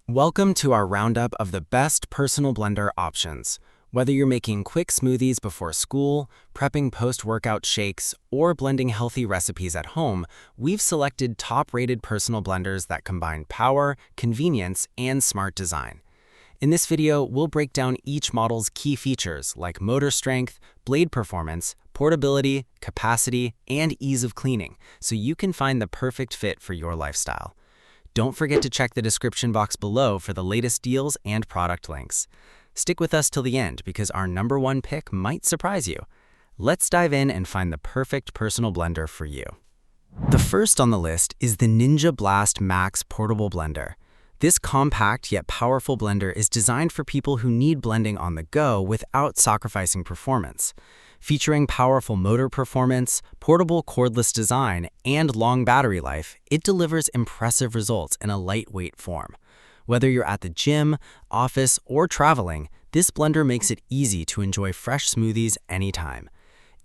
Welcome to our roundup of the best personal blender options. Whether you're making quick smoothies before school, prepping post-workout shakes, or blending healthy recipes at home, we've selected top-rated personal blenders that combine power, convenience, and smart design. In this video, we'll break down each model's key features like motor strength, blade performance, portability, capacity, and ease of cleaning, so you can find the perfect fit for your lifestyle. Don't forget to check the description box below for the latest deals and product links. Stick with us till the end because our number one pick might surprise you. Let's dive in and find the perfect personal blender for you. The first on the list is the Ninja Blast Max Portable Blender. This compact yet powerful blender is designed for people who need blending on the go without sacrificing performance. Featuring powerful motor performance, portable cordless design, and long battery life, it delivers impressive results in a lightweight form. Whether you're at the gym, office, or traveling, this blender makes it easy to enjoy fresh smoothies anytime.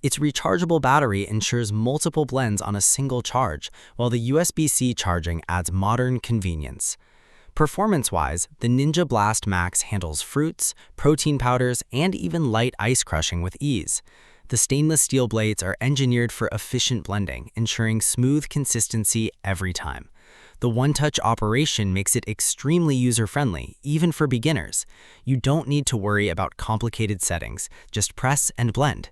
Its rechargeable battery ensures multiple blends on a single charge, while the USB-C charging adds modern convenience. Performance-wise, the Ninja Blast Max handles fruits, protein powders, and even light ice crushing with ease. The stainless steel blades are engineered for efficient blending, ensuring smooth consistency every time. The one-touch operation makes it extremely user-friendly, even for beginners. You don't need to worry about complicated settings, just press and blend.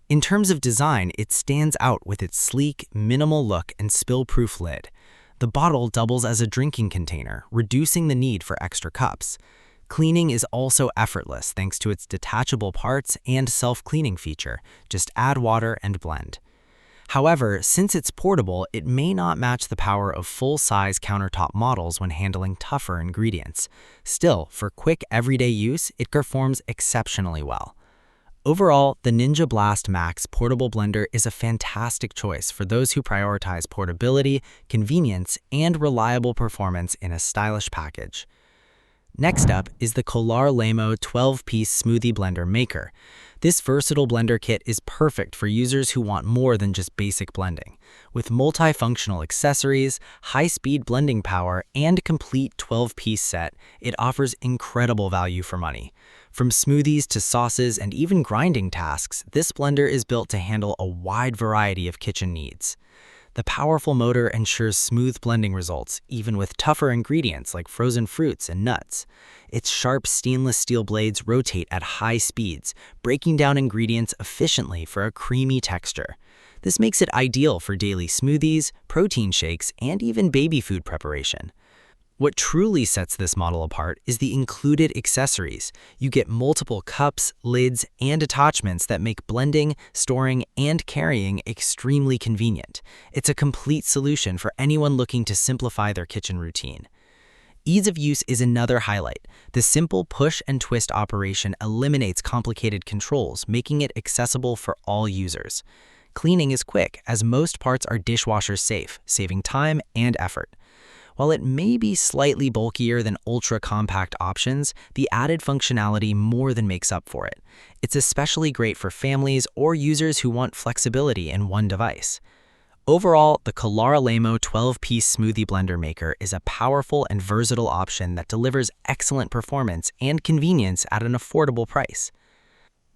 In terms of design, it stands out with its sleek, minimal look and spill-proof lid. The bottle doubles as a drinking container, reducing the need for extra cups. Cleaning is also effortless thanks to its detachable parts and self-cleaning feature. Just add water and blend. However, since it's portable, it may not match the power of full-size countertop models when handling tougher ingredients. Still, for quick everyday use, it performs exceptionally well. Overall, the Ninja Blast Max Portable Blender is a fantastic choice for those who prioritize portability, convenience, and reliable performance in a stylish package. Next up is the Lemo 12-piece Smoothie Blender Maker. This versatile blender kit is perfect for users who want more than just basic blending. With multifunctional accessories, high-speed blending power, and complete 12-piece set, it offers incredible value for money. From smoothies to sauces and even grinding tasks, this blender is built to handle a wide variety of kitchen needs. The powerful motor ensures smooth blending results, even with tougher ingredients like frozen fruits and nuts. Its sharp stainless steel blades rotate at high speeds, breaking down ingredients efficiently for a creamy texture. This makes it ideal for daily smoothies, protein shakes, and even baby food preparation. What truly sets this model apart is the included accessories. You get multiple cups, lids, and attachments that make blending, storing, and carrying extremely convenient. It's a complete solution for anyone looking to simplify their kitchen routine. Ease of use is another highlight. The simple push and twist operation eliminates complicated controls, making it accessible for all users. Cleaning is quick, as most parts are dishwasher safe, saving time and effort. While it may be slightly bulkier than ultra-compact options, the added functionality more than makes up for it. It's especially great for families or users who want flexibility in one device. Overall, the Lemo 12-piece Smoothie Blender Maker is a powerful and versatile option that delivers excellent performance and convenience at an affordable price.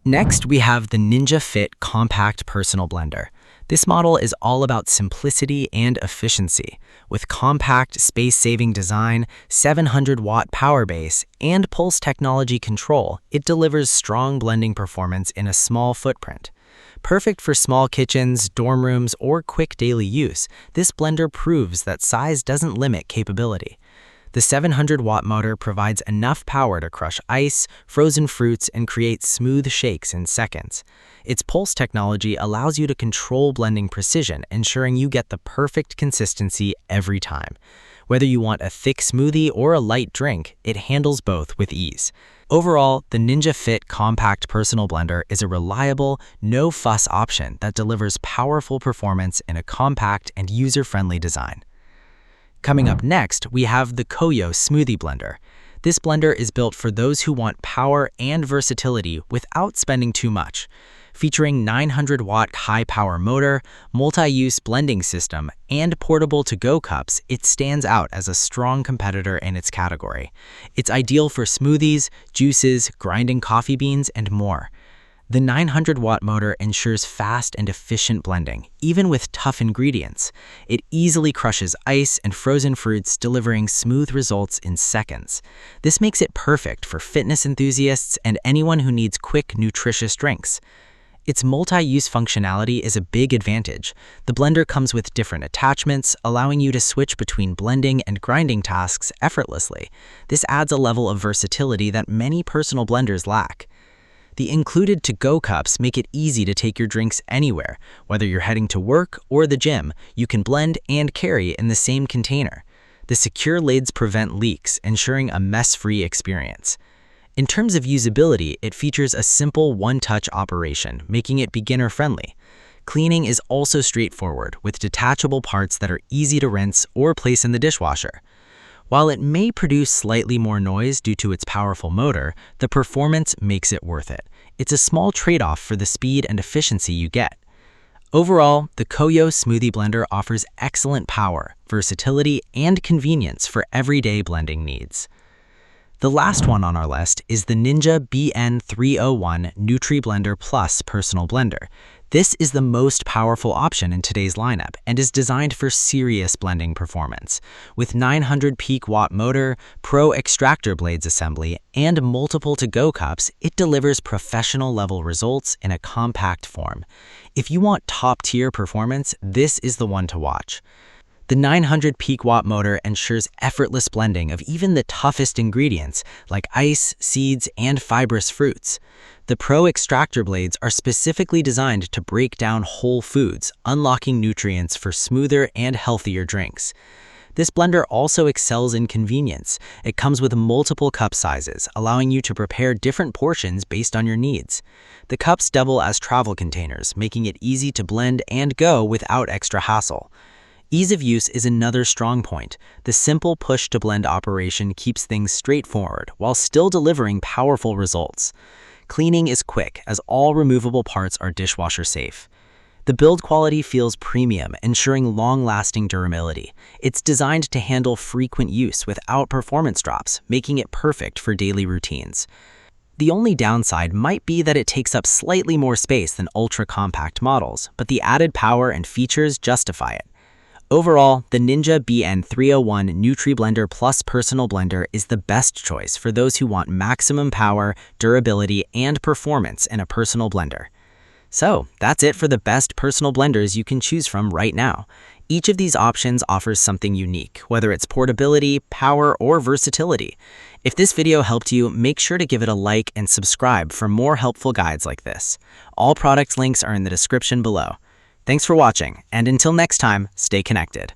Next, we have the Ninja Fit Compact Personal Blender. This model is all about simplicity and efficiency. With compact, space-saving design, 700-watt power base, and pulse technology control, it delivers strong blending performance in a small footprint. Perfect for small kitchens, dorm rooms, or quick daily use, this blender proves that size doesn't limit capability. The 700-watt motor provides enough power to crush ice, frozen fruits, and create smooth shakes in seconds. Its pulse technology allows you to control blending precision, ensuring you get the perfect consistency every time. Whether you want a thick smoothie or a light drink, it handles both with ease. Overall, the Ninja Fit Compact Personal Blender is a reliable, no-fuss option that delivers powerful performance in a compact and user-friendly design. Coming up next, we have the Koyo Smoothie Blender. This blender is built for those who want power and versatility without spending too much. Featuring 900-watt high-power motor, multi-use blending system, and portable to-go cups, it stands out as a strong competitor in its category. It's ideal for smoothies, juices, grinding coffee beans, and more. The 900-watt motor ensures fast and efficient blending, even with tough ingredients. It easily crushes ice and frozen fruits, delivering smooth results in seconds. This makes it perfect for fitness enthusiasts and anyone who needs quick, nutritious drinks. Its multi-use functionality is a big advantage. The blender comes with different attachments, allowing you to switch between blending and grinding tasks effortlessly. This adds a level of versatility that many personal blenders lack. The included to-go cups make it easy to take your drinks anywhere. Whether you're heading to work or the gym, you can blend and carry in the same container. The secure lids prevent leaks, ensuring a mess-free experience. In terms of usability, it features a simple one-touch operation, making it beginner-friendly. Cleaning is also straightforward, with detachable parts that are easy to rinse or place in the dishwasher. While it may produce slightly more noise due to its powerful motor, the performance makes it worth it. It's a small trade-off for the speed and efficiency you get. Overall, the Koyo Smoothie Blender offers excellent power, versatility, and convenience for everyday blending needs. The last one on our list is the Ninja BN301 NutriBlender Plus Personal Blender. This is the most powerful option in today's lineup and is designed for serious blending performance. With 900 peak watt motor, pro extractor blades assembly, and multiple to-go cups, it delivers professional level results in a compact form. If you want top-tier performance, this is the one to watch. The 900 peak watt motor ensures effortless blending of even the toughest ingredients like ice, seeds, and fibrous fruits. The Pro Extractor blades are specifically designed to break down whole foods, unlocking nutrients for smoother and healthier drinks. This blender also excels in convenience. It comes with multiple cup sizes, allowing you to prepare different portions based on your needs. The cups double as travel containers, making it easy to blend and go without extra hassle. Ease of use is another strong point. The simple push-to-blend operation keeps things straightforward while still delivering powerful results. Cleaning is quick, as all removable parts are dishwasher safe. The build quality feels premium, ensuring long-lasting durability. It's designed to handle frequent use without performance drops, making it perfect for daily routines. The only downside might be that it takes up slightly more space than ultra-compact models, but the added power and features justify it. Overall, the Ninja BN301 NutriBlender Plus Personal Blender is the best choice for those who want maximum power, durability, and performance in a personal blender. So, that's it for the best personal blenders you can choose from right now. Each of these options offers something unique, whether it's portability, power, or versatility. If this video helped you, make sure to give it a like and subscribe for more helpful guides like this. All product links are in the description below. Thanks for watching, and until next time, stay connected.